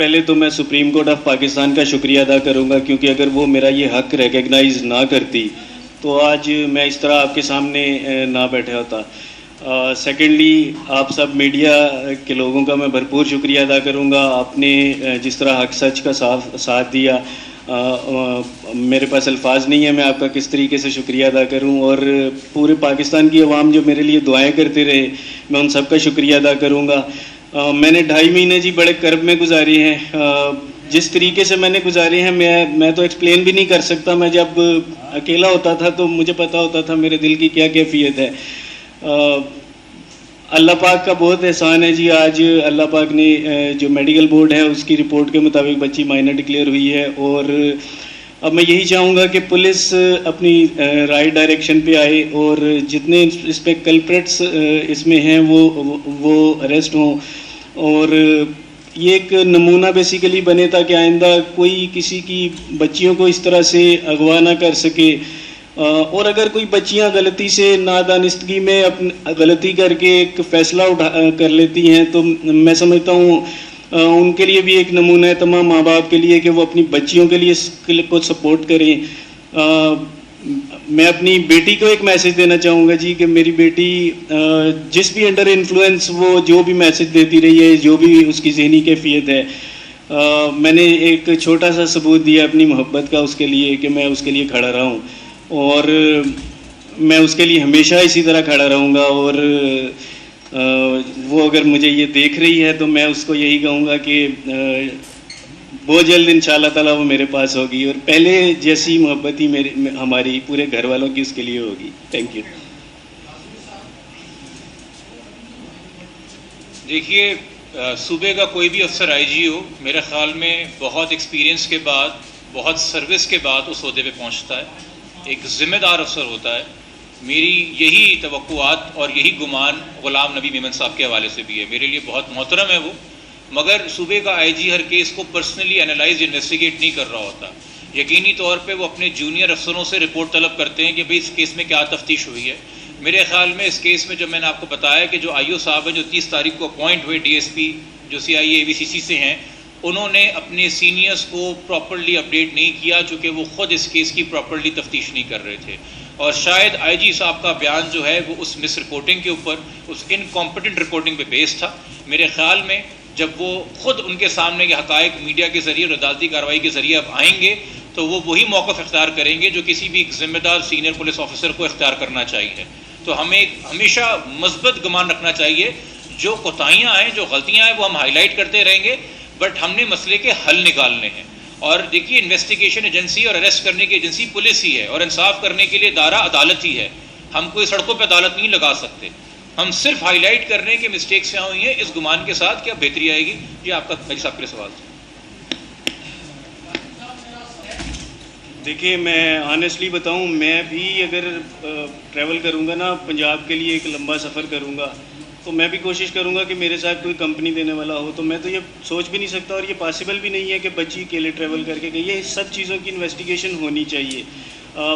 پہلے تو میں سپریم کورٹ آف پاکستان کا شکریہ ادا کروں گا، کیونکہ اگر وہ میرا یہ حق ریکگنائز نہ کرتی تو آج میں اس طرح آپ کے سامنے نہ بیٹھا ہوتا۔ سیکنڈلی، آپ سب میڈیا کے لوگوں کا میں بھرپور شکریہ ادا کروں گا۔ آپ نے جس طرح حق سچ کا ساتھ دیا، میرے پاس الفاظ نہیں ہیں میں آپ کا کس طریقے سے شکریہ ادا کروں، اور پورے پاکستان کی عوام جو میرے لیے دعائیں کرتے رہے، میں ان سب کا شکریہ ادا کروں گا۔ میں نے 2.5 مہینے جی بڑے کرب میں گزارے ہیں۔ جس طریقے سے میں نے گزارے ہیں میں تو ایکسپلین بھی نہیں کر سکتا۔ میں جب اکیلا ہوتا تھا تو مجھے پتا ہوتا تھا میرے دل کی کیا کیفیت ہے۔ اللہ پاک کا بہت احسان ہے جی، آج اللہ پاک نے جو میڈیکل بورڈ ہے اس کی رپورٹ کے مطابق بچی مائنر ڈکلیئر ہوئی ہے، اور اب میں یہی چاہوں گا کہ پولیس اپنی رائٹ ڈائریکشن پہ آئے اور جتنے اس پہ کلپریٹس اس میں ہیں وہ اریسٹ ہوں، اور یہ ایک نمونہ بیسیکلی بنے تاکہ آئندہ کوئی کسی کی بچیوں کو اس طرح سے اغوا نہ کر سکے، اور اگر کوئی بچیاں غلطی سے نادانستگی میں غلطی کر کے ایک فیصلہ کر لیتی ہیں تو میں سمجھتا ہوں ان کے لیے بھی ایک نمونہ ہے تمام ماں باپ کے لیے کہ وہ اپنی بچیوں کے لیے اس کو سپورٹ کریں۔ میں اپنی بیٹی کو ایک میسج دینا چاہوں گا جی کہ میری بیٹی جس بھی انڈر انفلوئنس وہ جو بھی میسج دیتی رہی ہے، جو بھی اس کی ذہنی کیفیت ہے، میں نے ایک چھوٹا سا ثبوت دیا اپنی محبت کا اس کے لیے کہ میں اس کے لیے کھڑا رہا ہوں، اور میں اس کے لیے ہمیشہ اسی طرح کھڑا رہوں گا، اور وہ اگر مجھے یہ دیکھ رہی ہے تو میں اس کو یہی کہوں گا کہ بہت جلد انشاءاللہ تعالیٰ وہ میرے پاس ہوگی، اور پہلے جیسی محبت ہی ہماری پورے گھر والوں کی اس کے لیے ہوگی۔ Thank you. دیکھیے، صوبے کا کوئی بھی افسر آئی جی ہو، میرے خیال میں بہت ایکسپیرینس کے بعد، بہت سروس کے بعد اس عہدے پہ پہنچتا ہے، ایک ذمہ دار افسر ہوتا ہے۔ میری یہی توقعات اور یہی گمان غلام نبی میمن صاحب کے حوالے سے بھی ہے۔ میرے لیے بہت محترم ہے وہ، مگر صوبے کا آئی جی ہر کیس کو پرسنلی انالائز انویسٹیگیٹ نہیں کر رہا ہوتا۔ یقینی طور پہ وہ اپنے جونیئر افسروں سے رپورٹ طلب کرتے ہیں کہ بھئی اس کیس میں کیا تفتیش ہوئی ہے۔ میرے خیال میں اس کیس میں جو میں نے آپ کو بتایا کہ جو آئی او صاحب ہیں جو 30 تاریخ کو اپوائنٹ ہوئے ڈی ایس پی جو سی آئی اے وی سی سی سے ہیں، انہوں نے اپنے سینئرز کو پراپرلی اپڈیٹ نہیں کیا، چونکہ وہ خود اس کیس کی پراپرلی تفتیش نہیں کر رہے تھے، اور شاید آئی جی صاحب کا بیان جو ہے وہ اس مس رپورٹنگ کے اوپر، اس انکمپیٹنٹ رپورٹنگ پہ بیس تھا۔ میرے خیال میں جب وہ خود ان کے سامنے یہ حقائق میڈیا کے ذریعے اور عدالتی کارروائی کے ذریعے اب آئیں گے تو وہ وہی موقف اختیار کریں گے جو کسی بھی ایک ذمہ دار سینئر پولیس آفیسر کو اختیار کرنا چاہیے۔ تو ہمیں ہمیشہ مثبت گمان رکھنا چاہیے، جو کوتاہیاں ہیں، جو غلطیاں ہیں وہ ہم ہائی لائٹ کرتے رہیں گے، بٹ ہم نے مسئلے کے حل نکالنے ہیں۔ اور دیکھیے، انویسٹیگیشن ایجنسی اور اریسٹ کرنے کی ایجنسی پولیس ہی ہے، اور انصاف کرنے کے لیے دارہ عدالت ہی ہے۔ ہم کوئی سڑکوں پہ عدالت نہیں لگا سکتے، ہم صرف ہائی لائٹ کر رہے ہیں کہ مسٹیکس یہاں ہوئی ہیں، اس گمان کے ساتھ کیا بہتری آئے گی۔ یہ آپ کا میری صاحب کے لیے سوال تھا۔ دیکھیے، میں آنیسٹلی بتاؤں، میں بھی اگر ٹریول کروں گا نا پنجاب کے لیے، ایک لمبا سفر کروں گا، تو میں بھی کوشش کروں گا کہ میرے ساتھ کوئی کمپنی دینے والا ہو۔ تو میں تو یہ سوچ بھی نہیں سکتا، اور یہ پاسبل بھی نہیں ہے کہ بچی اکیلے ٹریول کر کے گئی ہے۔ اس سب چیزوں کی انویسٹیگیشن ہونی چاہیے۔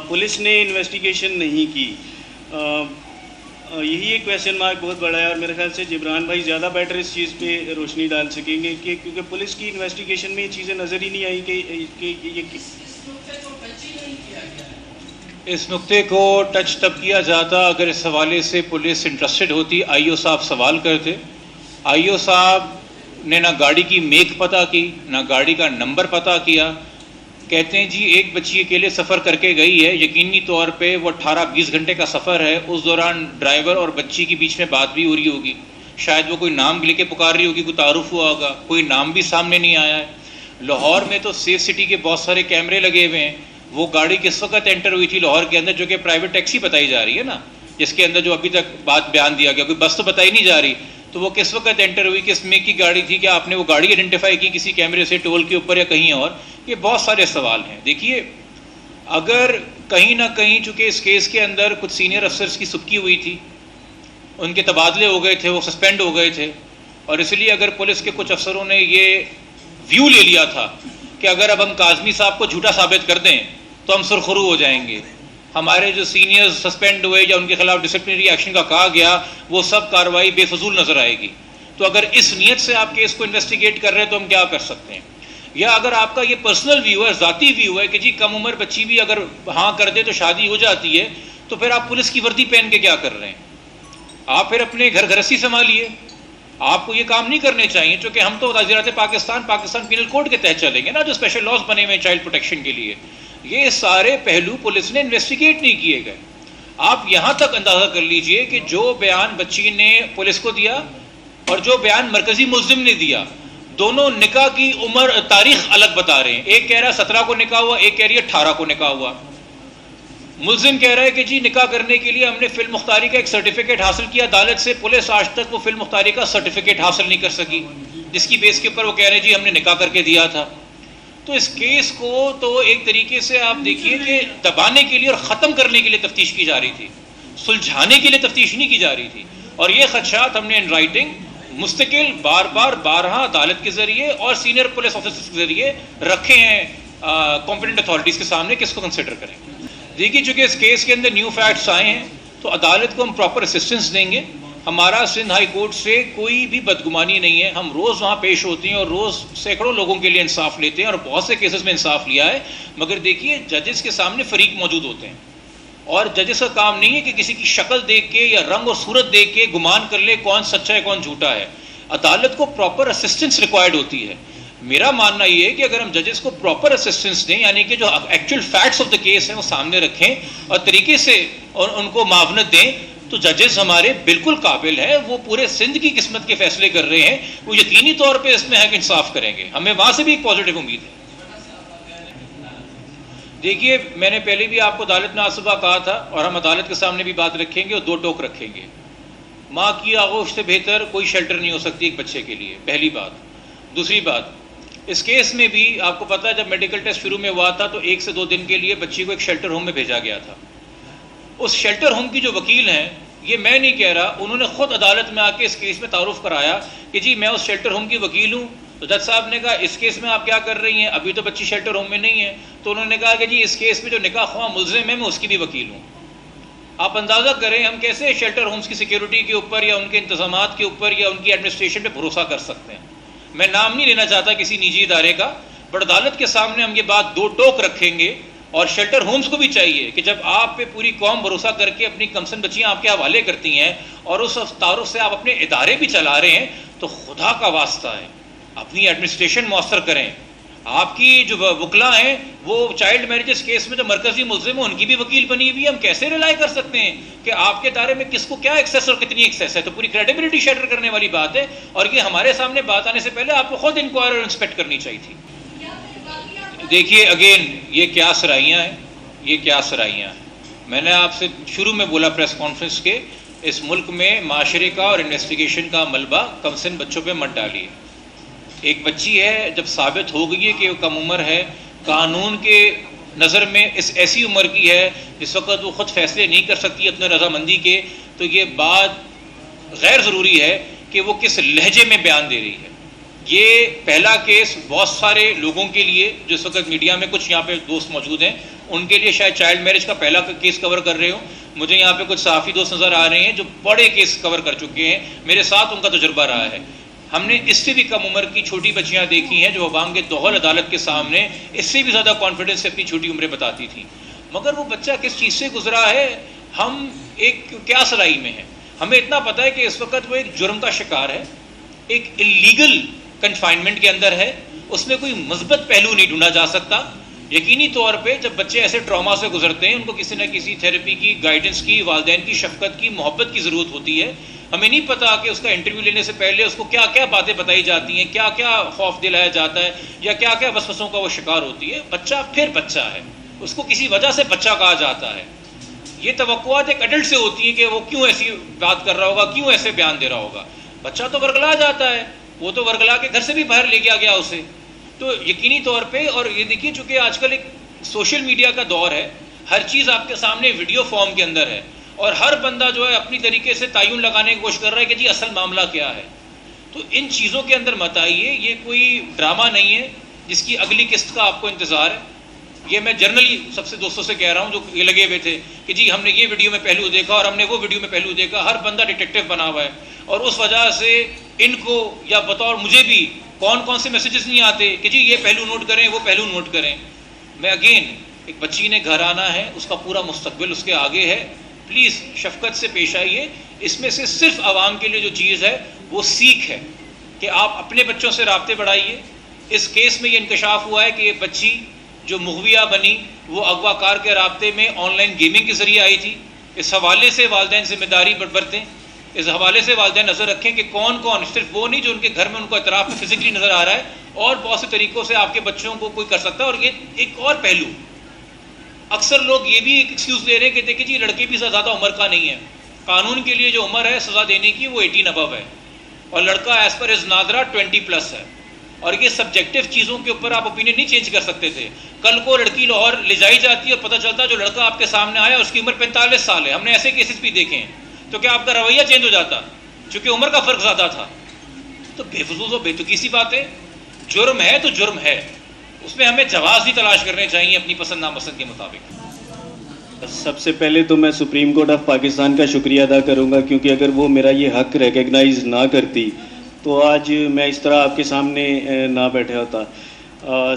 پولیس نے انویسٹیگیشن نہیں کی، یہی ایک کویسچن مارک بہت بڑا ہے، اور میرے خیال سے جبران بھائی زیادہ بیٹر اس چیز پہ روشنی ڈال سکیں گے کہ کیونکہ پولیس کی انویسٹیگیشن میں یہ چیزیں نظر ہی نہیں آئی کہ یہ اس نقطے کو ٹچ تب کیا جاتا اگر اس حوالے سے پولیس انٹرسٹڈ ہوتی۔ آئی او صاحب سوال کرتے، آئی او صاحب نے نہ گاڑی کی میک پتہ کی، نہ گاڑی کا نمبر پتہ کیا۔ کہتے ہیں جی ایک بچی اکیلے سفر کر کے گئی ہے، یقینی طور پہ وہ 18-20 گھنٹے کا سفر ہے، اس دوران ڈرائیور اور بچی کے بیچ میں بات بھی ہو رہی ہوگی، شاید وہ کوئی نام لے کے پکار رہی ہوگی، کوئی تعارف ہوا ہوگا، کوئی نام بھی سامنے نہیں آیا ہے۔ لاہور میں تو سیف سٹی کے بہت سارے کیمرے لگے ہوئے ہیں۔ وہ گاڑی کس وقت انٹر ہوئی تھی لاہور کے اندر، جو کہ پرائیویٹ ٹیکسی بتائی جا رہی ہے نا، جس کے اندر جو ابھی تک بات بیان دیا گیا، کوئی بس تو بتائی نہیں جا رہی، تو وہ کس وقت انٹر ہوئی، کس میک کی گاڑی تھی، کیا آپ نے وہ گاڑی آئیڈینٹیفائی کی کسی کیمرے سے ٹول کے اوپر یا کہیں اور؟ یہ بہت سارے سوال ہیں۔ دیکھیے، اگر کہیں نہ کہیں چونکہ اس کیس کے اندر کچھ سینئر افسرز کی سبکی ہوئی تھی، ان کے تبادلے ہو گئے تھے، وہ سسپینڈ ہو گئے تھے، اور اس لیے اگر پولیس کے کچھ افسروں نے یہ ویو لے لیا تھا کہ اگر اب ہم کاظمی صاحب کو جھوٹا ثابت کر دیں تو ہم سرخرو ہو جائیں گے، ہمارے جو سینئرز سسپینڈ ہوئے یا ان کے خلاف ڈسپلنری ایکشن کا کہا گیا وہ سب کارروائی بے فضول نظر آئے گی۔ تو اگر اس نیت سے آپ کیس کو انویسٹیگیٹ کر رہے ہیں تو ہم کیا کر سکتے ہیں؟ یا اگر آپ کا یہ پرسنل ویو ہے، ذاتی ویو ہے کہ جی کم عمر بچی بھی اگر ہاں کر دے تو شادی ہو جاتی ہے، تو پھر آپ پولیس کی وردی پہن کے کیا کر رہے ہیں؟ آپ پھر اپنے گھر گھرستی سنبھالیے. آپ کو یہ کام نہیں کرنے چاہیے، چونکہ ہم تو وزارت پاکستان پینل کوڈ کے تحت چلیں گے نا، جو اسپیشل لاز بنے ہوئے ہیں چائلڈ پروٹیکشن کے لیے. یہ سارے پہلو پولیس نے انویسٹیگیٹ نہیں کیے گئے. آپ یہاں تک اندازہ کر لیجئے کہ جو بیان بچی نے پولیس کو دیا اور جو بیان مرکزی ملزم نے دیا، دونوں نکاح کی عمر تاریخ الگ بتا رہے ہیں. ایک کہہ رہا ہے 17 کو نکاح ہوا، ایک کہہ رہی ہے 18 کو نکاح ہوا. ملزم کہہ رہا ہے کہ جی نکاح کرنے کے لیے ہم نے فی المختاری کا ایک سرٹیفکیٹ حاصل کیا عدالت سے، پولیس آج تک وہ فی المختاری کا سرٹیفکیٹ حاصل نہیں کر سکی، جس کی بیس کے اوپر وہ کہہ رہے ہیں جی ہم نے نکاح کر کے دیا تھا. تو اس کیس کو تو ایک طریقے سے آپ دیکھیے کہ دبانے کے لیے اور ختم کرنے کے لیے تفتیش کی جا رہی تھی، سلجھانے کے لیے تفتیش نہیں کی جا رہی تھی. اور یہ خدشات ہم نے ان رائٹنگ مستقل بارہا عدالت کے ذریعے اور سینئر پولیس آفیسرز کے ذریعے رکھے ہیں کمپیٹنٹ اتھارٹیز کے سامنے، کس کو کنسیڈر کریں. دیکھیے چونکہ اس کیس کے اندر نیو فیکٹس آئے ہیں تو عدالت کو ہم پراپر اسسٹنس دیں گے. ہمارا سندھ ہائی کورٹ سے کوئی بھی بدگمانی نہیں ہے، ہم روز وہاں پیش ہوتے ہیں اور روز سینکڑوں لوگوں کے لیے انصاف لیتے ہیں اور بہت سے کیسز میں انصاف لیا ہے. مگر دیکھیے ججز کے سامنے فریق موجود ہوتے ہیں اور ججز کا کام نہیں ہے کہ کسی کی شکل دیکھ کے یا رنگ اور صورت دیکھ کے گمان کر لے کون سچا ہے کون جھوٹا ہے. عدالت کو پراپر اسسٹنس ریکوائرڈ ہوتی ہے. میرا ماننا یہ ہے کہ اگر ہم ججز کو پراپر اسسٹنس دیں، یعنی کہ جو actual facts of the case ہیں وہ سامنے رکھیں اور طریقے سے اور ان کو معاونت دیں، تو ججز ہمارے بالکل قابل ہیں. وہ پورے سندھ کی قسمت کے فیصلے کر رہے ہیں، وہ یقینی طور پہ اس میں حق انصاف کریں گے. ہمیں وہاں سے بھی ایک پازیٹیو امید ہے. دیکھیے میں نے پہلے بھی آپ کو عدالت میں آج صبح کہا تھا اور ہم عدالت کے سامنے بھی بات رکھیں گے اور 2 ٹوک رکھیں گے. ماں کی آغوش سے بہتر کوئی شیلٹر نہیں ہو سکتی ایک بچے کے لیے، پہلی بات. دوسری بات، اس کیس میں بھی آپ کو پتہ ہے جب میڈیکل ٹیسٹ شروع میں ہوا تھا تو 1 سے 2 دن کے لیے بچی کو ایک شیلٹر ہوم میں بھیجا گیا تھا. اس شیلٹر ہوم کی جو وکیل ہیں، یہ میں نہیں کہہ رہا، انہوں نے خود عدالت میں آ کے اس کیس میں تعارف کرایا کہ جی میں اس شیلٹر ہوم کی وکیل ہوں. تو جج صاحب نے کہا اس کیس میں آپ کیا کر رہی ہیں؟ ابھی تو بچی شیلٹر ہوم میں نہیں ہے. تو انہوں نے کہا کہ جی اس کیس میں جو نکاح خواہ ملزم ہے میں اس کی بھی وکیل ہوں. آپ اندازہ کریں ہم کیسے شیلٹر ہومز کی سیکیورٹی کے اوپر یا ان کے انتظامات کے اوپر یا ان کی ایڈمنسٹریشن پہ بھروسہ کر سکتے ہیں. میں نام نہیں لینا چاہتا کسی نجی ادارے کا، بٹ عدالت کے سامنے ہم یہ بات 2 ٹوک رکھیں گے. اور شیلٹر ہومز کو بھی چاہیے کہ جب آپ پہ پوری قوم بھروسہ کر کے اپنی کمسن بچیاں آپ کے حوالے کرتی ہیں اور اس تعارف سے آپ اپنے ادارے بھی چلا رہے ہیں، تو خدا کا واسطہ ہے اپنی ایڈمنسٹریشن مؤثر کریں. آپ کی جو وکلا ہیں وہ چائلڈ میرجز کیس میں جو مرکزی ملزم ہیں ان کی بھی وکیل بنی ہوئی ہے. ہم کیسے ریلائی کر سکتے ہیں کہ آپ کے ادارے میں کس کو کیا ایکسیس اور کتنی ایکسیس ہے؟ تو پوری کریڈیبلٹی شیٹر کرنے والی بات ہے. اور یہ ہمارے سامنے بات آنے سے پہلے آپ کو خود انکوائر اور انسپیکٹ کرنی چاہیے تھی. دیکھیے اگین یہ کیا سرائیاں ہیں، یہ کیا سرائیاں ہیں. میں نے آپ سے شروع میں بولا پریس کانفرنس کے، اس ملک میں معاشرے کا اور انویسٹیگیشن کا ملبہ کم سن بچوں پہ مت ڈالیے. ایک بچی ہے جب ثابت ہو گئی ہے کہ وہ کم عمر ہے، قانون کے نظر میں اس ایسی عمر کی ہے جس وقت وہ خود فیصلے نہیں کر سکتی اپنے رضامندی کے، تو یہ بات غیر ضروری ہے کہ وہ کس لہجے میں بیان دے رہی ہے. یہ پہلا کیس بہت سارے لوگوں کے لیے جو اس وقت میڈیا میں کچھ یہاں پہ دوست موجود ہیں ان کے لیے شاید چائلڈ میرج کا پہلا کیس کور کر رہے ہوں. مجھے یہاں پہ کچھ صحافی دوست نظر آ رہے ہیں جو بڑے کیس کور کر چکے ہیں، میرے ساتھ ان کا تجربہ رہا ہے. ہم نے اس سے بھی کم عمر کی چھوٹی بچیاں دیکھی ہیں جو عوام کے دوغل عدالت کے سامنے اس سے بھی زیادہ کانفیڈنس سے اپنی چھوٹی عمریں بتاتی تھیں. مگر وہ بچہ کس چیز سے گزرا ہے، ہم ایک کیا سرائی میں ہیں. ہمیں اتنا پتہ ہے کہ اس وقت وہ ایک جرم کا شکار ہے، ایک انلیگل کنفائنمنٹ کے اندر ہے، اس میں کوئی مثبت پہلو نہیں ڈھونڈا جا سکتا. یقینی طور پہ جب بچے ایسے ٹراما سے گزرتے ہیں ان کو کسی نہ کسی تھیراپی کی، گائیڈنس کی، والدین کی شفقت کی، محبت کی ضرورت ہوتی ہے. ہمیں نہیں پتا کہ اس کا انٹرویو لینے سے پہلے اس کو کیا کیا باتیں بتائی جاتی ہیں، کیا کیا خوف دلایا جاتا ہے یا کیا کیا وسوسوں کا وہ شکار ہوتی ہے. بچہ پھر بچہ ہے، اس کو کسی وجہ سے بچہ کہا جاتا ہے. یہ توقعات ایک ایڈلٹ سے ہوتی ہیں کہ وہ کیوں ایسی بات کر رہا ہوگا، کیوں ایسے بیان دے رہا ہوگا. بچہ تو ورگلا جاتا ہے، وہ تو ورگلا کے گھر سے بھی باہر لے کے آ گیا اسے. تو یقینی طور پہ، اور یہ دیکھیے چونکہ آج کل ایک سوشل میڈیا کا دور ہے، ہر چیز آپ کے سامنے ویڈیو فارم کے اندر ہے اور ہر بندہ جو ہے اپنی طریقے سے تعین لگانے کی کوشش کر رہا ہے کہ جی اصل معاملہ کیا ہے. تو ان چیزوں کے اندر مت آئیے. یہ کوئی ڈرامہ نہیں ہے جس کی اگلی قسط کا آپ کو انتظار ہے. یہ میں جنرلی سب سے دوستوں سے کہہ رہا ہوں جو یہ لگے ہوئے تھے کہ جی ہم نے یہ ویڈیو میں پہلو دیکھا اور ہم نے وہ ویڈیو میں پہلو دیکھا. ہر بندہ ڈیٹیکٹیو بنا ہوا ہے اور اس وجہ سے ان کو یا بطور مجھے بھی کون سے میسیجز نہیں آتے کہ جی یہ پہلو نوٹ کریں وہ پہلو نوٹ کریں. میں اگین ایک بچی نے گھر آنا ہے, اس کا پورا مستقبل اس کے آگے ہے, پلیز شفقت سے پیش آئیے. اس میں سے صرف عوام کے لیے جو چیز ہے وہ سیکھ ہے کہ آپ اپنے بچوں سے رابطے بڑھائیے. اس کیس میں یہ انکشاف ہوا ہے کہ یہ بچی جو مغویہ بنی وہ اغوا کار کے رابطے میں آن لائن گیمنگ کے ذریعے آئی تھی. اس حوالے سے والدین ذمہ داری برتیں, اس حوالے سے والدین نظر رکھیں کہ کون صرف وہ نہیں جو ان کے گھر میں ان کو اطراف میں فزیکلی نظر آ رہا ہے, اور بہت سے طریقوں سے آپ کے بچوں کو کوئی کر سکتا ہے. اور یہ ایک اور پہلو, اکثر لوگ یہ بھی ایک ایکسکیوز لے رہے ہیں کہ دیکھیں جی لڑکے بھی زیادہ عمر کا نہیں ہے, قانون کے لیے جو عمر ہے سزا دینے کی وہ 18 ابو ہے, اور لڑکا ایز پر از ناظرہ 20+ ہے. اور یہ سبجیکٹو چیزوں کے اوپر آپ اوپینین نہیں چینج کر سکتے تھے. کل کو لڑکی لاہور لے جائی جاتی ہے اور پتہ چلتا جو لڑکا آپ کے سامنے آیا اس کی عمر 45 سال ہے, ہم نے ایسے کیسز بھی دیکھے ہیں, تو کیا آپ کا رویہ چینج ہو جاتا چونکہ عمر کا فرق زیادہ تھا؟ تو بے فضول و بے تکی سی بات ہے. جرم ہے تو جرم ہے, اس میں ہمیں جواز بھی تلاش کرنے چاہیے اپنی پسند ناپسند کے مطابق. سب سے پہلے تو میں سپریم کورٹ آف پاکستان کا شکریہ ادا کروں گا, کیونکہ اگر وہ میرا یہ حق ریکگنائز نہ کرتی تو آج میں اس طرح آپ کے سامنے نہ بیٹھا ہوتا.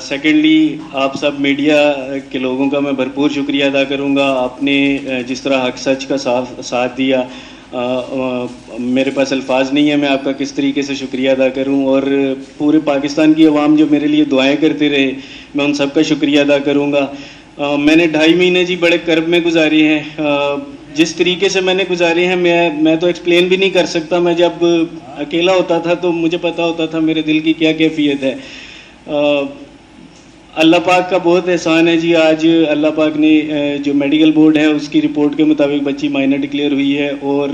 سیکنڈلی آپ سب میڈیا کے لوگوں کا میں بھرپور شکریہ ادا کروں گا. آپ نے جس طرح حق سچ کا ساتھ دیا, میرے پاس الفاظ نہیں ہے میں آپ کا کس طریقے سے شکریہ ادا کروں. اور پورے پاکستان کی عوام جو میرے لیے دعائیں کرتے رہے, میں ان سب کا شکریہ ادا کروں گا. میں نے 2.5 مہینے جی بڑے کرب میں گزارے ہیں. جس طریقے سے میں نے گزارے ہیں میں تو ایکسپلین بھی نہیں کر سکتا. میں جب اکیلا ہوتا تھا تو مجھے پتا ہوتا تھا میرے دل کی کیا کیفیت ہے. اللہ پاک کا بہت احسان ہے جی. آج اللہ پاک نے جو میڈیکل بورڈ ہے اس کی رپورٹ کے مطابق بچی مائنر ڈکلیئر ہوئی ہے, اور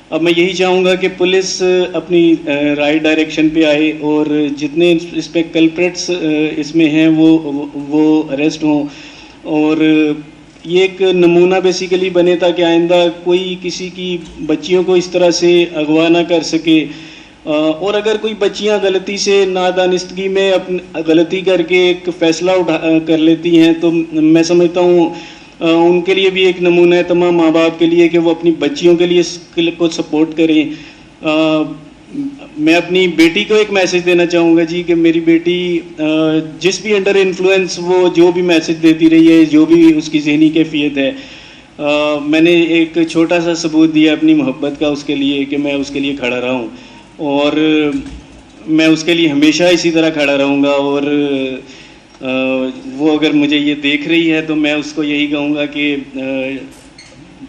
اب میں یہی چاہوں گا کہ پولیس اپنی رائٹ ڈائریکشن پہ آئے اور جتنے اس پہ کلپریٹس اس میں ہیں وہ اریسٹ ہوں, اور یہ ایک نمونہ بیسیکلی بنے تاکہ آئندہ کوئی کسی کی بچیوں کو اس طرح سے اغوا نہ کر سکے. اور اگر کوئی بچیاں غلطی سے نادانستگی میں غلطی کر کے ایک فیصلہ کر لیتی ہیں تو میں سمجھتا ہوں ان کے لیے بھی ایک نمونہ ہے تمام ماں باپ کے لیے کہ وہ اپنی بچیوں کے لیے اس کو سپورٹ کریں. میں اپنی بیٹی کو ایک میسج دینا چاہوں گا جی کہ میری بیٹی جس بھی انڈر انفلوئنس وہ جو بھی میسج دیتی رہی ہے, جو بھی اس کی ذہنی کیفیت ہے, میں نے ایک چھوٹا سا ثبوت دیا اپنی محبت کا اس کے لیے کہ میں اس کے لیے کھڑا رہا ہوں, اور میں اس کے لیے ہمیشہ اسی طرح کھڑا رہوں گا. اور وہ اگر مجھے یہ دیکھ رہی ہے تو میں اس کو یہی کہوں گا کہ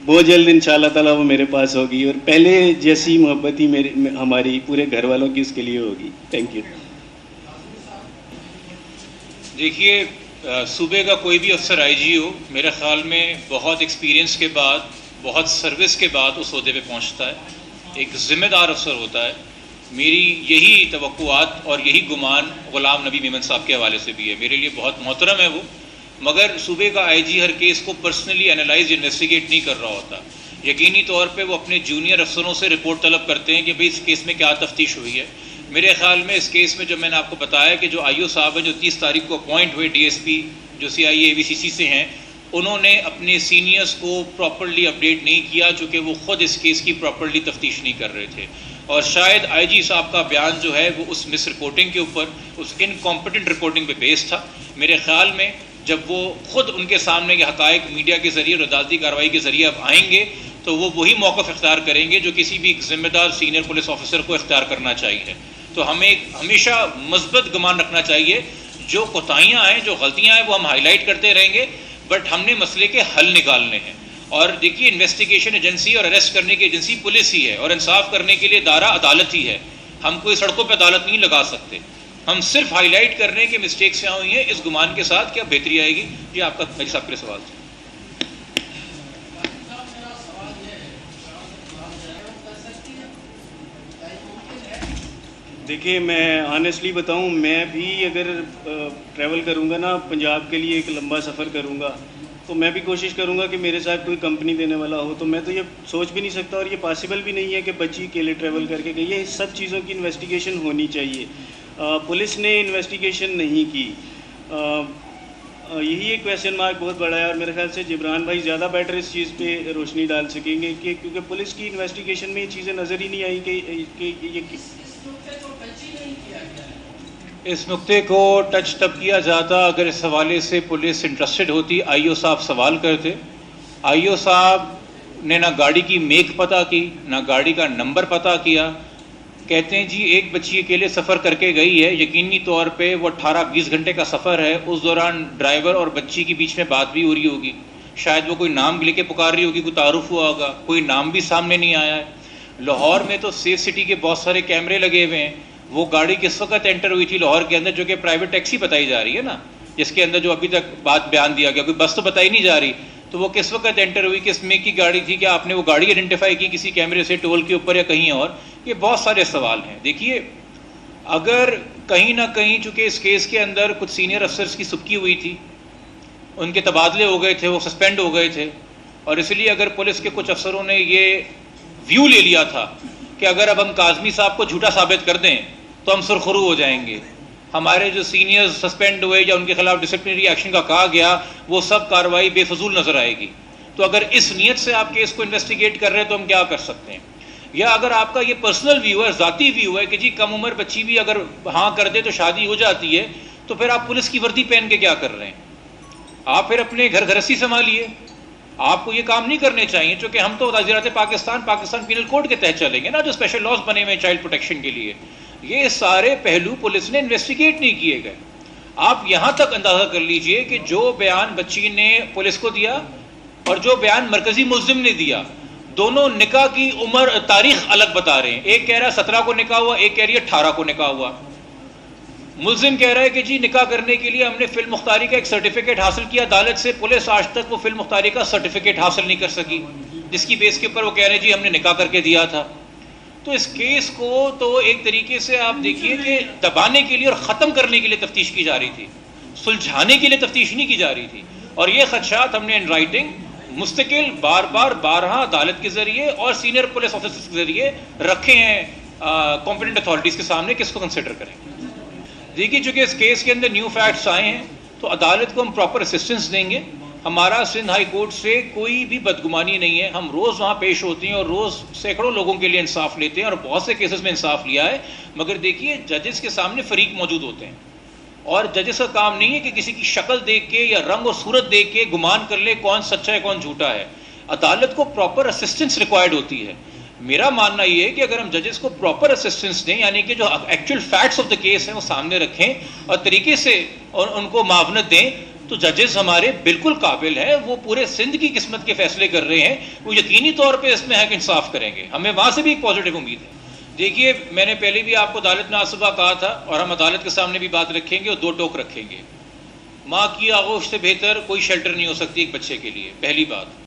بہت جلد انشاءاللہ تعالیٰ وہ میرے پاس ہوگی, اور پہلے جیسی محبت ہی ہماری پورے گھر والوں کی اس کے لیے ہوگی. Thank you. دیکھیے, صوبے کا کوئی بھی افسر آئی جی ہو, میرے خیال میں بہت ایکسپیرینس کے بعد, بہت سروس کے بعد اس عہدے پہ پہنچتا ہے. ایک ذمہ دار افسر ہوتا ہے. میری یہی توقعات اور یہی گمان غلام نبی میمن صاحب کے حوالے سے بھی ہے. میرے لیے بہت محترم ہے وہ, مگر صوبے کا آئی جی ہر کیس کو پرسنلی انالائز انویسٹیگیٹ نہیں کر رہا ہوتا. یقینی طور پہ وہ اپنے جونیئر افسروں سے رپورٹ طلب کرتے ہیں کہ بھئی اس کیس میں کیا تفتیش ہوئی ہے. میرے خیال میں اس کیس میں جو میں نے آپ کو بتایا کہ جو آئی او صاحب ہیں جو 30 تاریخ کو اپوائنٹ ہوئے ڈی ایس پی جو CIA/AVCC سے ہیں, انہوں نے اپنے سینئرز کو پراپرلی اپڈیٹ نہیں کیا چونکہ وہ خود اس کیس کی پراپرلی تفتیش نہیں کر رہے تھے. اور شاید آئی جی صاحب کا بیان جو ہے وہ اس مس رپورٹنگ کے اوپر, اس انکمپیٹنٹ رپورٹنگ پہ بیس تھا. میرے خیال میں جب وہ خود ان کے سامنے کے حقائق میڈیا کے ذریعے اور عدالتی کارروائی کے ذریعے اب آئیں گے تو وہ وہی موقف اختیار کریں گے جو کسی بھی ایک ذمہ دار سینئر پولیس آفیسر کو اختیار کرنا چاہیے. تو ہمیں ہمیشہ مثبت گمان رکھنا چاہیے. جو کوتاہیاں ہیں, جو غلطیاں ہیں وہ ہم ہائی لائٹ کرتے رہیں گے, بٹ ہم نے مسئلے کے حل نکالنے ہیں. اور دیکھیے, انویسٹیگیشن ایجنسی اور اریسٹ کرنے کی ایجنسی پولیس ہی ہے, اور انصاف کرنے کے لیے ادارہ عدالت ہی ہے. ہم کوئی سڑکوں پہ عدالت نہیں لگا سکتے. ہم صرف ہائی لائٹ کر رہے ہیں کہ مسٹیکس یہاں ہوئی ہیں, اس گمان کے ساتھ کیا بہتری آئے گی. یہ آپ کا میری صاحب کے سوال تھا. دیکھیے, میں آنیسٹلی بتاؤں, میں بھی اگر ٹریول کروں گا نا پنجاب کے لیے, ایک لمبا سفر کروں گا, تو میں بھی کوشش کروں گا کہ میرے ساتھ کوئی کمپنی دینے والا ہو. تو میں تو یہ سوچ بھی نہیں سکتا, اور یہ پاسبل بھی نہیں ہے کہ بچی اکیلے ٹریول کر کے گئی. یہ سب چیزوں کی انویسٹیگیشن ہونی چاہیے. پولیس نے انویسٹیگیشن نہیں کی. یہی ایک کویشچن مارک بہت بڑا ہے، اور میرے خیال سے جبران بھائی زیادہ بیٹر اس چیز پہ روشنی ڈال سکیں گے کہ کیونکہ پولیس کی انویسٹیگیشن میں یہ چیزیں نظر ہی نہیں آئی کہ یہ اس نقطے کو ٹچ تب کیا جاتا اگر اس حوالے سے پولیس انٹرسٹڈ ہوتی. آئی او صاحب سوال کرتے. آئی او صاحب نے نہ گاڑی کی میک پتہ کی، نہ گاڑی کا نمبر پتہ کیا. کہتے ہیں جی ایک بچی اکیلے سفر کر کے گئی ہے، یقینی طور پہ وہ 18-20 گھنٹے کا سفر ہے، اس دوران ڈرائیور اور بچی کے بیچ میں بات بھی ہو رہی ہوگی، شاید وہ کوئی نام لے کے پکار رہی ہوگی، کوئی تعارف ہوا ہوگا، کوئی نام بھی سامنے نہیں آیا ہے. لاہور میں تو سیف سٹی کے بہت سارے کیمرے لگے ہوئے ہیں. وہ گاڑی کس وقت انٹر ہوئی تھی لاہور کے اندر، جو کہ پرائیویٹ ٹیکسی بتائی جا رہی ہے نا، جس کے اندر جو ابھی تک بات بیان دیا گیا، کوئی بس تو بتائی نہیں جا رہی، تو وہ کس وقت انٹر ہوئی، کس میک کی گاڑی تھی، کیا آپ نے وہ گاڑی آئیڈینٹیفائی کی کسی کیمرے سے ٹول کے اوپر یا کہیں اور؟ یہ بہت سارے سوال ہیں. دیکھیے اگر کہیں نہ کہیں چونکہ اس کیس کے اندر کچھ سینئر افسرز کی سبکی ہوئی تھی، ان کے تبادلے ہو گئے تھے، وہ سسپینڈ ہو گئے تھے، اور اس لیے اگر پولیس کے کچھ افسروں نے یہ ویو لے لیا تھا کہ اگر اب ہم کاظمی صاحب کو جھوٹا ثابت کر دیں تو ہم سرخرو ہو جائیں گے، ہمارے جو سینئرز سسپینڈ ہوئے یا ان کے خلاف ڈسپلنری ایکشن کا کہا گیا وہ سب کارروائی بے فضول نظر آئے گی. تو اگر اس نیت سے آپ کیس کو انویسٹیگیٹ کر رہے ہیں تو ہم کیا کر سکتے ہیں؟ یا اگر آپ کا یہ پرسنل ویو ہے، ذاتی ویو ہے کہ جی کم عمر بچی بھی اگر ہاں کر دے تو شادی ہو جاتی ہے، تو پھر آپ پولیس کی وردی پہن کے کیا کر رہے ہیں؟ آپ پھر اپنے گھر گھرستی سنبھالیے. آپ کو یہ کام نہیں کرنے چاہیے، چونکہ ہم تو وزارت پاکستان پینل کوڈ کے تحت چلیں گے نا، جو اسپیشل لاز بنے ہوئے ہیں چائلڈ پروٹیکشن کے لیے. یہ سارے پہلو پولیس نے انویسٹیگیٹ نہیں کیے گئے. آپ یہاں تک اندازہ کر لیجئے کہ جو بیان بچی نے پولیس کو دیا اور جو بیان مرکزی ملزم نے دیا، دونوں نکاح کی عمر تاریخ الگ بتا رہے ہیں. ایک کہہ رہا ہے 17 کو نکاح ہوا، ایک کہہ رہی ہے 18 کو نکاح ہوا. ملزم کہہ رہا ہے کہ جی نکاح کرنے کے لیے ہم نے فی المختاری کا ایک سرٹیفکیٹ حاصل کیا عدالت سے، پولیس آج تک وہ فی المختاری کا سرٹیفکیٹ حاصل نہیں کر سکی، جس کی بیس کے اوپر وہ کہہ رہے ہیں جی ہم نے نکاح کر کے دیا تھا. تو اس کیس کو تو ایک طریقے سے آپ دیکھیے کہ دبانے کے لیے اور ختم کرنے کے لیے تفتیش کی جا رہی تھی، سلجھانے کے لیے تفتیش نہیں کی جا رہی تھی. اور یہ خدشات ہم نے ان رائٹنگ مستقل بارہا عدالت کے ذریعے اور سینئر پولیس آفیسرز کے ذریعے رکھے ہیں کمپیٹنٹ اتھارٹیز کے سامنے، کس کو کنسیڈر کریں گے. دیکھیے چونکہ اس کیس کے اندر نیو فیکٹس آئے ہیں تو عدالت کو ہم پراپر اسسٹنس دیں گے. ہمارا سندھ ہائی کورٹ سے کوئی بھی بدگمانی نہیں ہے، ہم روز وہاں پیش ہوتے ہیں اور روز سینکڑوں لوگوں کے لیے انصاف لیتے ہیں اور بہت سے کیسز میں انصاف لیا ہے. مگر دیکھیے ججز کے سامنے فریق موجود ہوتے ہیں، اور ججز کا کام نہیں ہے کہ کسی کی شکل دیکھ کے یا رنگ اور صورت دیکھ کے گمان کر لے کون سچا ہے کون جھوٹا ہے. عدالت کو پراپر اسسٹنس ریکوائرڈ ہوتی ہے. میرا ماننا یہ ہے کہ اگر ہم ججز کو پراپر اسسٹنس دیں، یعنی کہ جو actual facts of the case ہیں وہ سامنے رکھیں اور طریقے سے اور ان کو معاونت دیں، تو ججز ہمارے بالکل قابل ہیں. وہ پورے سندھ کی قسمت کے فیصلے کر رہے ہیں، وہ یقینی طور پہ اس میں حق انصاف کریں گے. ہمیں وہاں سے بھی ایک پازیٹیو امید ہے. دیکھیے میں نے پہلے بھی آپ کو عدالت میں آج صبح کہا تھا اور ہم عدالت کے سامنے بھی بات رکھیں گے اور 2 ٹوک رکھیں گے. ماں کی آغوش سے بہتر کوئی شیلٹر نہیں ہو سکتی ایک بچے کے لیے، پہلی بات.